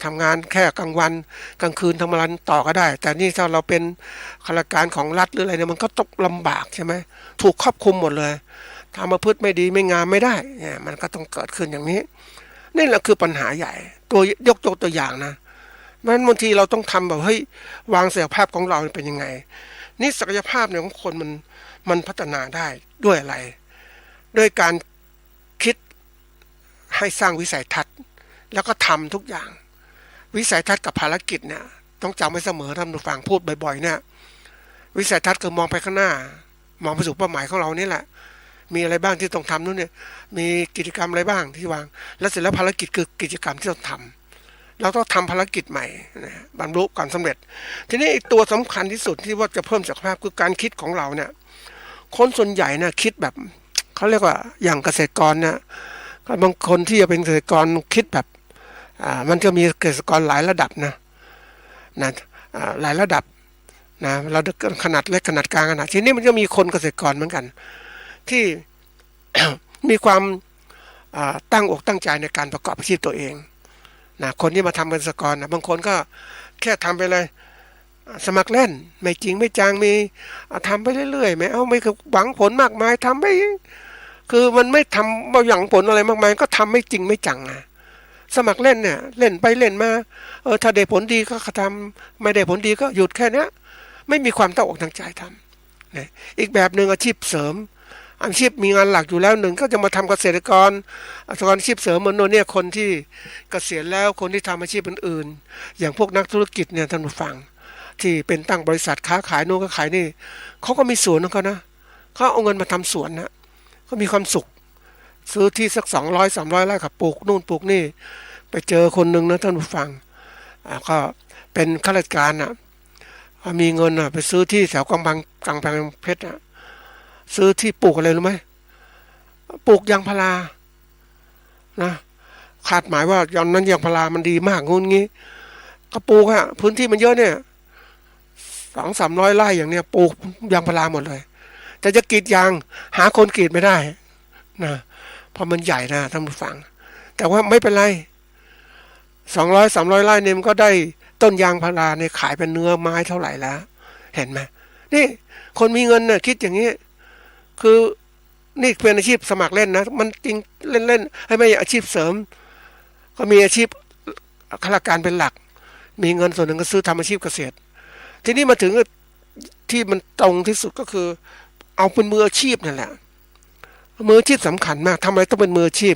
ทำงานแค่กลางวันกลางคืนทำงานต่อก็ได้แต่นี่ถ้าเราเป็นข้าราชการของรัฐหรืออะไรเนี่ยมันก็ต้องลำบากใช่ไหมถูกครอบคลุมหมดเลยทำประพฤติไม่ดีไม่งามไม่ได้เนี่ยมันก็ต้องเกิดขึ้นอย่างนี้นี่แหละคือปัญหาใหญ่ตัวยกตัวอย่างนะมันบางทีเราต้องทำแบบเฮ้ยวางศักยภาพของเราเป็นยังไงนี่ศักยภาพเนี่ยของคนมันพัฒนาได้ด้วยอะไรด้วยการคิดให้สร้างวิสัยทัศน์แล้วก็ทำทุกอย่างวิสัยทัศน์กับภารกิจเนี่ยต้องจำไว้เสมอท่านผู้ฟังพูดบ่อยๆเนี่ยวิสัยทัศน์คือมองไปข้างหน้ามองไปสู่เป้าหมายของเรานี่แหละมีอะไรบ้างที่ต้องทำนู่นเนี่ยมีกิจกรรมอะไรบ้างที่วางแล้วเสร็จแล้วภารกิจคือกิจกรรมที่ต้องทำเราต้องทำภารกิจใหม่นะบรรลุความสำเร็จทีนี้ตัวสำคัญที่สุดที่ว่าจะเพิ่มศักยภาพคือการคิดของเราเนี่ยคนส่วนใหญ่เนี่ยคิดแบบเขาเรียกว่าอย่างเกษตรกรเนี่ยบางคนที่จะเป็นเกษตรกรคิดแบบมันจะมีเกษตรกรหลายระดับนะหลายระดับ นะเราขนาดเล็กขนาดกลางขนาดทีนี้มันก็มีคนเกษตรกรเหมือนกันที่ มีความตั้งอกตั้งใจในการประกอบอาชีพตัวเองนะคนที่มาทำเกษตรกรนะบางคนก็แค่ทำไปเลยสมัครเล่นไม่จริงไม่จังมีทำไปเรื่อยๆไม่เอาไม่หวังผลมากมายทำไปคือมันไม่ทำไม่หวังผลอะไรมากมายก็ทำไม่จริงไม่จังนะสมัครเล่นเนี่ยเล่นไปเล่นมาถ้าได้ผลดีก็ทำไม่ได้ผลดีก็หยุดแค่นี้ไม่มีความตั้งอกตั้งใจทำนะอีกแบบหนึ่งอาชีพเสริมอาชีพมีงานหลักอยู่แล้วหนึ่งก็จะมาทำเกษตรกรอาชีพเสริมเหมือนโน่นเนี่ยคนที่เกษียณแล้วคนที่ทำอาชีพอื่นๆอย่างพวกนักธุรกิจเนี่ยท่านผู้ฟังที่เป็นตั้งบริษัทค้าขายโน่นก็ขายนี่เขาก็มีสวนของเขานะเขาเอาเงินมาทำสวนนะก็มีความสุขซื้อที่สัก200-300 ไร่กับปลูกนู่นปลูกนี่ไปเจอคนหนึ่งนะท่านผู้ฟังก็เป็นข้าราชการนะมีเงินไปซื้อที่แถวกำแพงเพชรนะซื้อที่ปลูกอะไรรู้ไหมปลูกยางพารานะคาดหมายว่าย้อนนั้นยางพารามันดีมากงุนงี้ก็ปลูกพื้นที่มันเยอะเนี่ย200-300 ไร่อย่างเนี้ยปลูกยางพาราหมดเลยแต่จะกรีดยางหาคนกรีดไม่ได้นะเพราะมันใหญ่นะท่านผู้ฟังแต่ว่าไม่เป็นไร200-300 ไร่เนี่ยมันก็ได้ต้นยางพาราเนี่ยขายเป็นเนื้อไม้เท่าไหร่แล้วเห็นไหมนี่คนมีเงินเนี่ยคิดอย่างนี้คือนี่เป็นอาชีพสมัครเล่นนะมันจริงเล่นให้ไม่อาชีพเสริมก็มีอาชีพข้าราชการเป็นหลักมีเงินส่วนหนึ่งก็ซื้อทำอาชีพเกษตรทีนี้มาถึงที่มันตรงที่สุดก็คือเอาเป็นมืออาชีพนั่นแหละมืออาชีพสำคัญมากทำอะไรต้องเป็นมืออาชีพ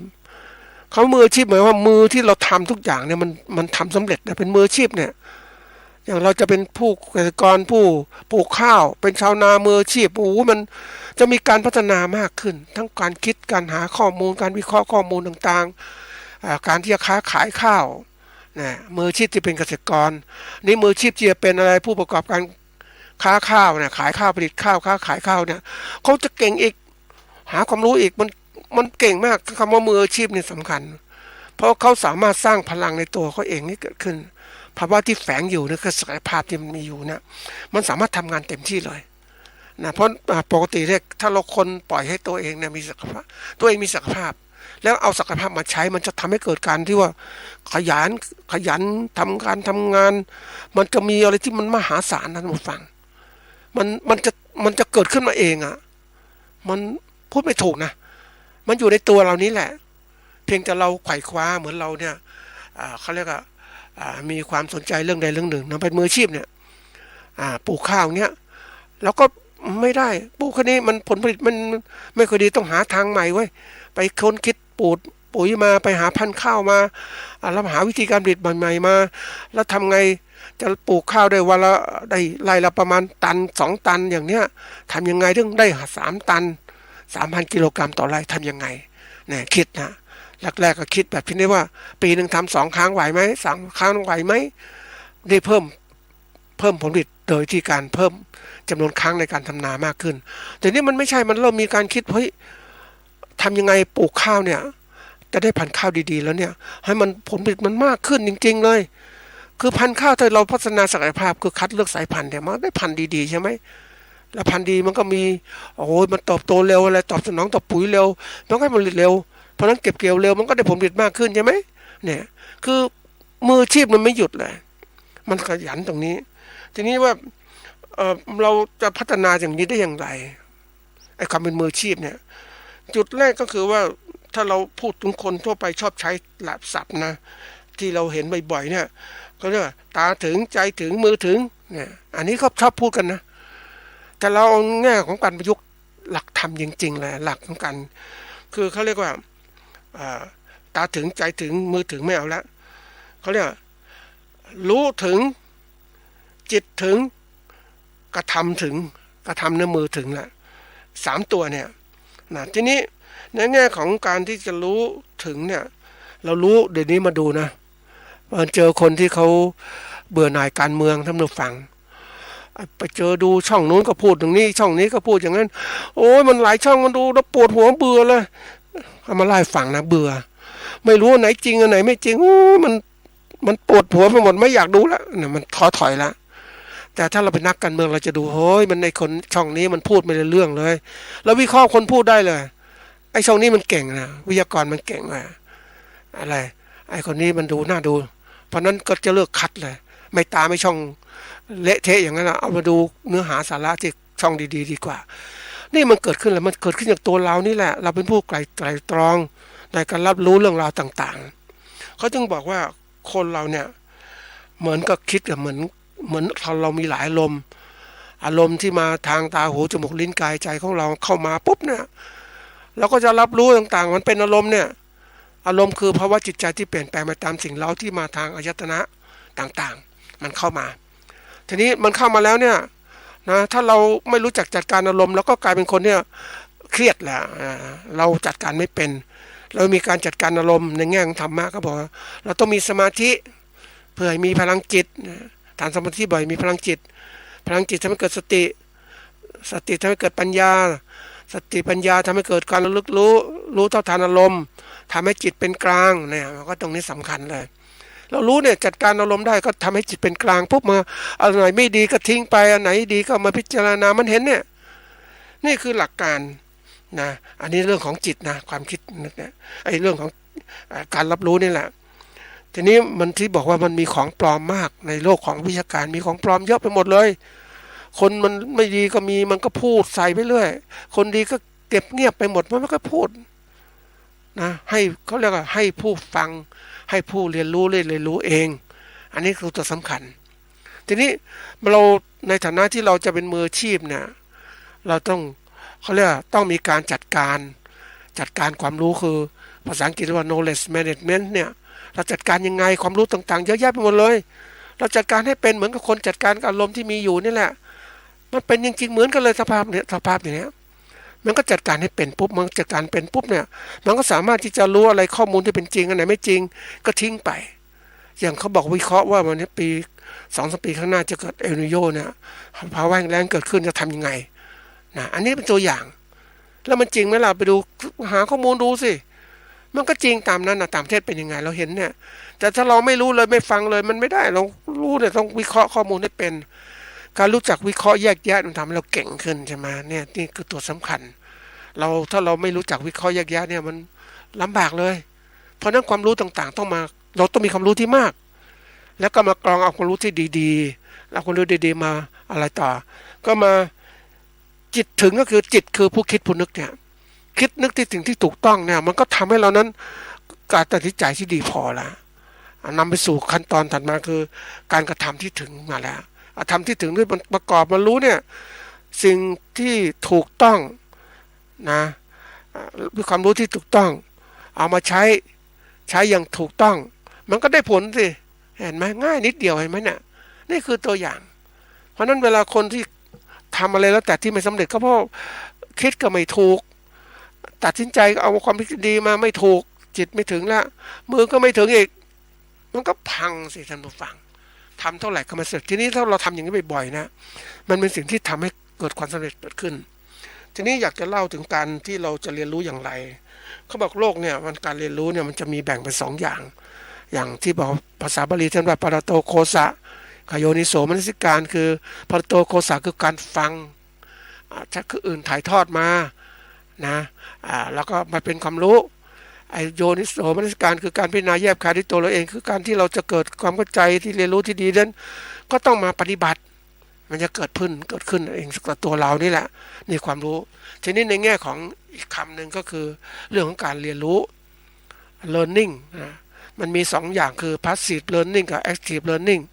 เขามืออาชีพหมายว่ามือที่เราทำทุกอย่างเนี่ยมันทำสำเร็จนะเป็นมืออาชีพเนี่ยอย่างเราจะเป็นผู้เกษตรกรผู้ปลูกข้าวเป็นชาวนามืออาชีพมันจะมีการพัฒนามากขึ้นทั้งการคิดการหาข้อมูลการวิเคราะห์ข้อมูลต่างๆการที่จะค้าขายข้าวนะมืออาชีพที่เป็นเกษตรกรนี่มืออาชีพที่จะเป็นอะไรผู้ประกอบการค้าข้าวเนี่ยขายข้าวผลิตข้าวค้าขายข้าวเนี่ยเขาจะเก่งอีกหาความรู้อีกมันเก่งมากคำว่ามืออาชีพนี่สำคัญเพราะเขาสามารถสร้างพลังในตัวเขาเองให้เกิดขึ้นภาวะที่แฝงอยู่นี่คือศักยภาพที่มันมีอยู่นะมันสามารถทำงานเต็มที่เลยนะเพราะปกติเนี่ยถ้าเราคนปล่อยให้ตัวเองเนี่ยมีศักยภาพตัวเองมีศักยภาพแล้วเอาศักยภาพมาใช้มันจะทำให้เกิดการที่ว่าขยันทำงานมันจะมีอะไรที่มันมหาศาลนะท่านผู้ฟังมันจะเกิดขึ้นมาเองมันพูดไม่ถูกนะมันอยู่ในตัวเรานี้แหละเพียงแต่เราไขว่คว้าเหมือนเราเนี่ยเขาเรียกว่ามีความสนใจเรื่องใดเรื่องหนึ่งนะเป็นมืออาชีพเนี่ยปลูกข้าวเนี้ยแล้วก็ไม่ได้ปลูกแค่นี้มันผลผลิตมันไม่ค่อยดีต้องหาทางใหม่ไว้ไปค้นคิดปุ๋ยมาไปหาพันธุ์ข้าวมาแล้วหาวิธีการผลิตใหม่ๆมาแล้วทำไงจะปลูกข้าวได้วันละได้ไร่ละประมาณตัน2 ตันอย่างเนี้ยทำยังไงถึงได้3 ตัน 3,000 กิโลกรัมต่อไร่ทำยังไงเนี่ยคิดนะแรกๆก็คิดแบบที่นี้ว่าปีหนึ่งทำ2 ครั้งไหวไหม3 ครั้งไหวไหมได้เพิ่มผลผลิตโดยที่การเพิ่มจำนวนครั้งในการทำนามากขึ้นแต่นี่มันไม่ใช่มันเริ่มมีการคิดเฮ้ยทำยังไงปลูกข้าวเนี่ยจะได้พันธุ์ข้าวดีๆแล้วเนี่ยให้มันผลผลิตมันมากขึ้นจริงๆเลยคือพันธุ์ข้าวถ้าเราพัฒนาศักยภาพคือคัดเลือกสายพันธุ์เนี่ยมันได้พันธุ์ดีๆใช่ไหมแล้วพันธุ์ดีมันก็มีมันเติบโตเร็วอะไรตอบสนองต่อปุ๋ยเร็วมันก็ผลิตเร็วเพราะนั้นเก็บเกี่ยวเร็วมันก็ได้ผลผลิตมากขึ้นใช่ไหมเนี่ยคือมืออาชีพมันไม่หยุดเลยมันขยันตรงนี้ทีนี้ว่าเราจะพัฒนาอย่างนี้ได้อย่างไรไอ้ความเป็นมืออาชีพเนี่ยจุดแรกก็คือว่าถ้าเราพูดถึงคนทั่วไปชอบใช้หลักศัพท์นะที่เราเห็นบ่อยๆเนี่ยก็เรียกว่าตาถึงใจถึงมือถึงเนี่ยอันนี้ก็ชอบพูดกันนะแต่เราเอาแง่ของการประยุกต์หลักธรรมจริงๆเลยหลักของการคือเขาเรียกว่าตาถึงใจถึงมือถึงไม่เอาละเขาเรียกรู้ถึงจิตถึงกระทำถึงกระทำในมือถึงละ3 ตัวเนี่ยนะทีนี้ในแง่ของการที่จะรู้ถึงเนี่ยเรารู้เดี๋ยวนี้มาดูนะเจอคนที่เขาเบื่อหน่ายการเมืองท่านผู้ฟังไปเจอดูช่องนู้นก็พูดอย่างนี้ช่องนี้ก็พูดอย่างนั้นโอ้ยมันหลายช่องมันดูแล้วปวดหัวเบื่อเลยเอามาไล่ฟังนะเบื่อไม่รู้ไหนจริงอันไหนไม่จริงมันปวดหัวไปหมดไม่อยากดูแล้วเนี่ยมันท้อถอยละ แต่ถ้าเราเป็นนักการเมืองเราจะดูเฮ้ยมันในคนช่องนี้มันพูดไม่ได้เรื่องเลยเราวิเคราะห์คนพูดได้เลยไอ้ช่องนี้มันเก่งนะวิทยากรมันเก่งเลยอะไรไอ้คนนี้มันดูน่าดูเพราะนั้นก็จะเลือกคัดเลยไม่ตามไม่ช่องเละเทะอย่างนั้นเอามาดูเนื้อหาสาระที่ช่องดีๆดีกว่านี่มันเกิดขึ้นแล้วมันเกิดขึ้นจากตัวเรานี่แหละเราเป็นผู้ไตร่ตรองในการรับรู้เรื่องราวต่างๆเขาจึงบอกว่าคนเราเนี่ยเหมือนกับคิดกับเหมือนเรามีหลายอารมณ์ที่มาทางตาหูจมูกลิ้นกายใจของเราเข้ามาปุ๊บเนี่ยเราก็จะรับรู้ต่างๆมันเป็นอารมณ์เนี่ยอารมณ์คือภาวะจิตใจที่เปลี่ยนแปลงไปตามสิ่งเร้าที่มาทางอายตนะต่างๆมันเข้ามาทีนี้มันเข้ามาแล้วเนี่ยนะถ้าเราไม่รู้จักจัดการอารมณ์แล้วก็กลายเป็นคนเนี่ยเครียดแหละเราจัดการไม่เป็นเรามีการจัดการอารมณ์ในแง่ของธรรมะก็บอกเราต้องมีสมาธิเพื่อให้มีพลังจิตฐานสมาธิบ่อยมีพลังจิตทำให้เกิดสติทำให้เกิดปัญญาสติปัญญาทำให้เกิดการระลึกรู้เท่าทันอารมณ์ทำให้จิตเป็นกลางเนี่ยก็ตรงนี้สำคัญเลยเรารู้เนี่ยจัดการอารมณ์ได้ก็ทำให้จิตเป็นกลางปุ๊บมาอันไหนไม่ดีก็ทิ้งไปอันไหนดีก็มาพิจารณามันเห็นเนี่ยนี่คือหลักการนะอันนี้เรื่องของจิตนะความคิดเนี่ยไอ้เรื่องของการรับรู้นี่แหละทีนี้มันที่บอกว่ามันมีของปลอมมากในโลกของวิชาการมีของปลอมเยอะไปหมดเลยคนมันไม่ดีก็มีมันก็พูดใส่ไปเรื่อยคนดีก็เก็บเงียบไปหมดมันก็พูดนะให้เขาเรียกว่าให้ผู้ฟังให้ผู้เรียนรู้เรียนรู้เองอันนี้คือตัวสำคัญทีนี้เราในฐานะที่เราจะเป็นมืออาชีพเนี่ยเราต้องเขาเรียกต้องมีการจัดการความรู้คือภาษาอังกฤษเรียกว่า knowledge management เนี่ยเราจัดการยังไงความรู้ต่างๆเยอะแยะไปหมดเลยเราจัดการให้เป็นเหมือนกับคนจัดการกับอารมณ์ที่มีอยู่นี่แหละมันเป็นจริงๆเหมือนกันเลยสภาพอย่างนี้มันก็จัดการให้เป็นปุ๊บมันจัดการเป็นปุ๊บเนี่ยมันก็สามารถที่จะรู้อะไรข้อมูลที่เป็นจริงอันไหนไม่จริงก็ทิ้งไปอย่างเขาบอกวิเคราะห์ว่าวันนี้ปี2-3 ปีข้างหน้าจะเกิดเอลนิโญเนี่ยภาวะแล้งเกิดขึ้นจะทำยังไงนะอันนี้เป็นตัวอย่างแล้วมันจริงไหมล่ะไปดูหาข้อมูลดูสิมันก็จริงตามนั้นนะตามประเทศเป็นยังไงเราเห็นเนี่ยแต่ถ้าเราไม่รู้เลยไม่ฟังเลยมันไม่ได้เรารู้เนี่ยต้องวิเคราะห์ข้อมูลให้เป็นการรู้จักวิเคราะห์แยกแยะมันทำให้เราเก่งขึ้นใช่ไหมเนี่ยนี่คือตัวสำคัญถ้าเราไม่รู้จักวิเคราะห์แยกแยะเนี่ยมันลำบากเลยเพราะนั้นความรู้ต่างๆเราต้องมีความรู้ที่มากแล้วก็มากรองเอาความรู้ที่ดีๆเอาความรู้ดีๆมาอะไรต่อก็มาจิตถึงก็คือจิตคือผู้คิดผู้นึกเนี่ยคิดนึกที่สิ่งที่ถูกต้องเนี่ยมันก็ทำให้เรานั้นการตัดสินใจที่ดีพอแล้วนำไปสู่ขั้นตอนถัดมาคือการกระทำที่ถึงมาแล้วทำที่ถึงด้วยประกอบมารู้เนี่ยสิ่งที่ถูกต้องนะด้วยความรู้ที่ถูกต้องเอามาใช้อย่างถูกต้องมันก็ได้ผลสิเห็นไหมง่ายนิดเดียวเห็นไหมเนี่ยนี่คือตัวอย่างเพราะนั้นเวลาคนที่ทำอะไรแล้วแต่ที่ไม่สำเร็จก็เพราะคิดก็ไม่ถูกตัดสินใจเอาความคิดดีมาไม่ถูกจิตไม่ถึงแล้วมือก็ไม่ถึงอีกมันก็พังสิท่านผู้ฟังทำเท่าไหร่ก็ไม่เสร็จทีนี้ถ้าเราทำอย่างนี้บ่อยๆนะมันเป็นสิ่งที่ทำให้เกิดความสำเร็จเกิดขึ้นทีนี้อยากจะเล่าถึงการที่เราจะเรียนรู้อย่างไรเขาบอกโลกเนี่ยมันการเรียนรู้เนี่ยมันจะมีแบ่งเป็น2อย่างที่บอกภาษาบาลีท่านว่าปรโตโคสะกับโยนิโสมนสิการคือปรโตโคสะคือการฟังจากคืออื่นถ่ายทอดมานะแล้วก็มาเป็นความรู้ไอโยนิโสมนสิการคือการพิจารณาแยบคายที่ตัวเราเองคือการที่เราจะเกิดความเข้าใจที่เรียนรู้ที่ดีนั้นก็ต้องมาปฏิบัติมันจะเกิดขึ้นเองกับตัวเรานี่แหละนี่ความรู้ทีนี้ในแง่ของอีกคำหนึ่งก็คือเรื่องของการเรียนรู้ learning นะมันมี2อย่างคือ passive learning กับ active learning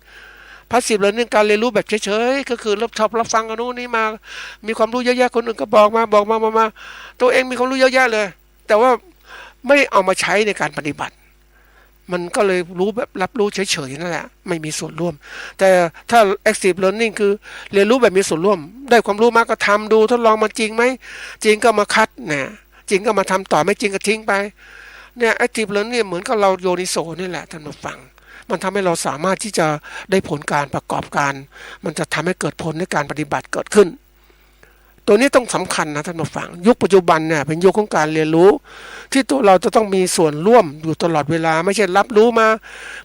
passive learning การเรียนรู้แบบเฉยๆก็คือรับฟังกันนู้นนี่มามีความรู้เยอะแยะคนอื่นก็บอกมาตัวเองมีความรู้เยอะแยะเลยแต่ว่าไม่เอามาใช้ในการปฏิบัติมันก็เลยรู้แบบรับรู้เฉยๆนั่นแหละไม่มีส่วนร่วมแต่ถ้า active learning คือเรียนรู้แบบมีส่วนร่วมได้ความรู้มาก็ทำดูทดลองมันจริงไหมจริงก็มาคัดนะจริงก็มาทำต่อไม่จริงก็ทิ้งไปเนี่ย active learning เหมือนกับเราโยนิโสนี่แหละท่านผู้ฟังมันทำให้เราสามารถที่จะได้ผลการประกอบการมันจะทำให้เกิดผลในการปฏิบัติเกิดขึ้นตัวนี้ต้องสำคัญนะท่านผู้ฟังยุคปัจจุบันเนี่ยเป็นยุคของการเรียนรู้ที่ตัวเราจะต้องมีส่วนร่วมอยู่ตลอดเวลาไม่ใช่รับรู้มา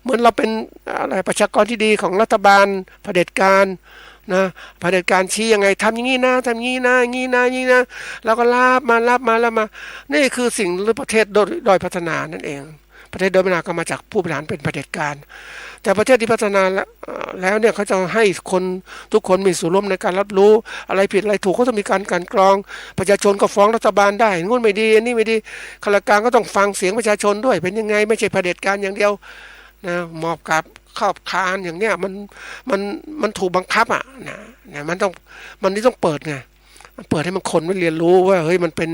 เหมือนเราเป็นอะไรประชากรที่ดีของรัฐบาลเผด็จการ นะเผด็จการชี้ยังไงทำอย่างนี้นะทำอย่างนี้นะอย่างนี้นะอย่างนี้นะแล้วก็ลาบมานี่คือสิ่งหรือประเทศด้อยพัฒนานั่นเองประเทศด้อยพัฒนาก็มาจากผู้บริหารเป็นเผด็จการแต่ประเทศที่พัฒนาแล้วเนี่ยเขาจะให้คนทุกคนมีส่วนร่วมในการรับรู้อะไรผิดอะไรถูกเขาต้องมีการกลั่นกรองประชาชนก็ฟ้องรัฐบาลได้งู้นไม่ดีอันนี้ไม่ดีข้าราชการก็ต้องฟังเสียงประชาชนด้วยเป็นยังไงไม่ใช่เผด็จการอย่างเดียวนะมอบกับครอบคานอย่างเนี้ยมันมันถูกบังคับอ่ะนะมันนี่ต้องเปิดไงเปิดให้มันคนมันเรียนรู้ว่าเฮ้ยมันเป็น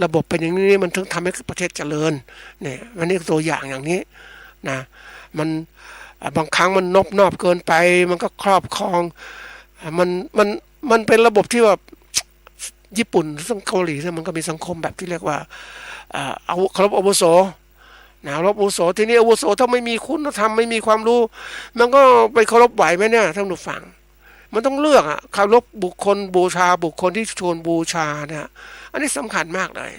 ระบบเป็นอย่างนี้มันถึงทำให้ประเทศเจริญเนี่ยอันนี้ตัวอย่างอย่างนี้นะมันบางครั้งมันนอบเกินไปมันก็ครอบครองมันมันมันเป็นระบบที่ว่าญี่ปุ่นซึ่งเกาหลีมันก็มีสังคมแบบที่เรียกว่าเอาเคารพอาวุโสนะเคารพอาวุโสทีนี้อาวุโสถ้าไม่มีคุณธรรมไม่มีความรู้มันก็ไปเคารพไหวไหมเนี่ยท่านผู้ฟังมันต้องเลือกอ่ะเคารพบุคคลบูชาบุคคลที่ชวนบูชาเนี่ยอันนี้สำคัญมากเลย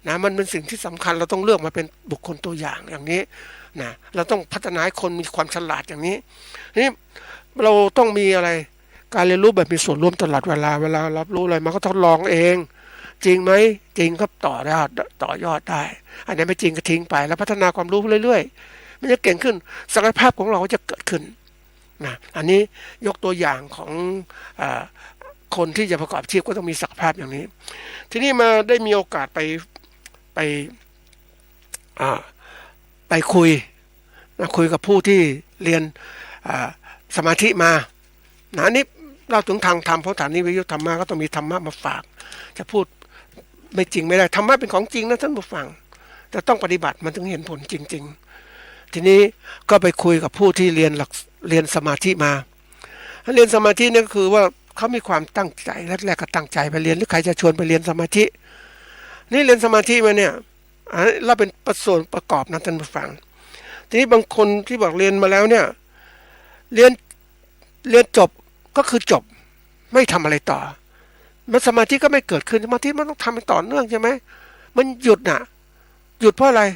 นะมันเป็นสิ่งที่สำคัญเราต้องเลือกมาเป็นบุคคลตัวอย่างอย่างนี้นะเราต้องพัฒนาให้คนมีความฉลาดอย่างนี้นี่เราต้องมีอะไรการเรียนรู้แบบมีส่วนร่วมตลอดเวลารับรู้อะไรมันก็ทดลองเองจริงไหมจริงก็ต่อยอดได้อันนี้ไม่จริงก็ทิ้งไปแล้วพัฒนาความรู้เรื่อยๆมันจะเก่งขึ้นศักยภาพของเราก็จะเกิดขึ้นนะอันนี้ยกตัวอย่างของคนที่จะประกอบอาชีพก็ต้องมีศักยภาพอย่างนี้ทีนี้มาได้มีโอกาสไปไปคุยกับผู้ที่เรียนสมาธิมานะนี่เราถึงทางธรรมเพราะฐานนี้วิทยุธรรมะก็ต้องมีธรรมะมาฝากจะพูดไม่จริงไม่ได้ธรรมะเป็นของจริงนะท่านผู้ฟังแต่ต้องปฏิบัติมันถึงเห็นผลจริงๆทีนี้ก็ไปคุยกับผู้ที่เรียนสมาธิมาเรียนสมาธินี่ก็คือว่าเขามีความตั้งใจแรกๆก็ตั้งใจไปเรียนหรือใครจะชวนไปเรียนสมาธินี่เรียนสมาธิมาเนี่ยเราเป็นส่วนประกอบนะท่านผู้ฟังทีนี้บางคนที่บอกเรียนมาแล้วเนี่ยเรียนจบก็คือจบไม่ทำอะไรต่อมันสมาธิก็ไม่เกิดขึ้นสมาธิมันต้องทำต่อเนื่องใช่ไหมมันหยุดน่ะหยุดเพราะอะไร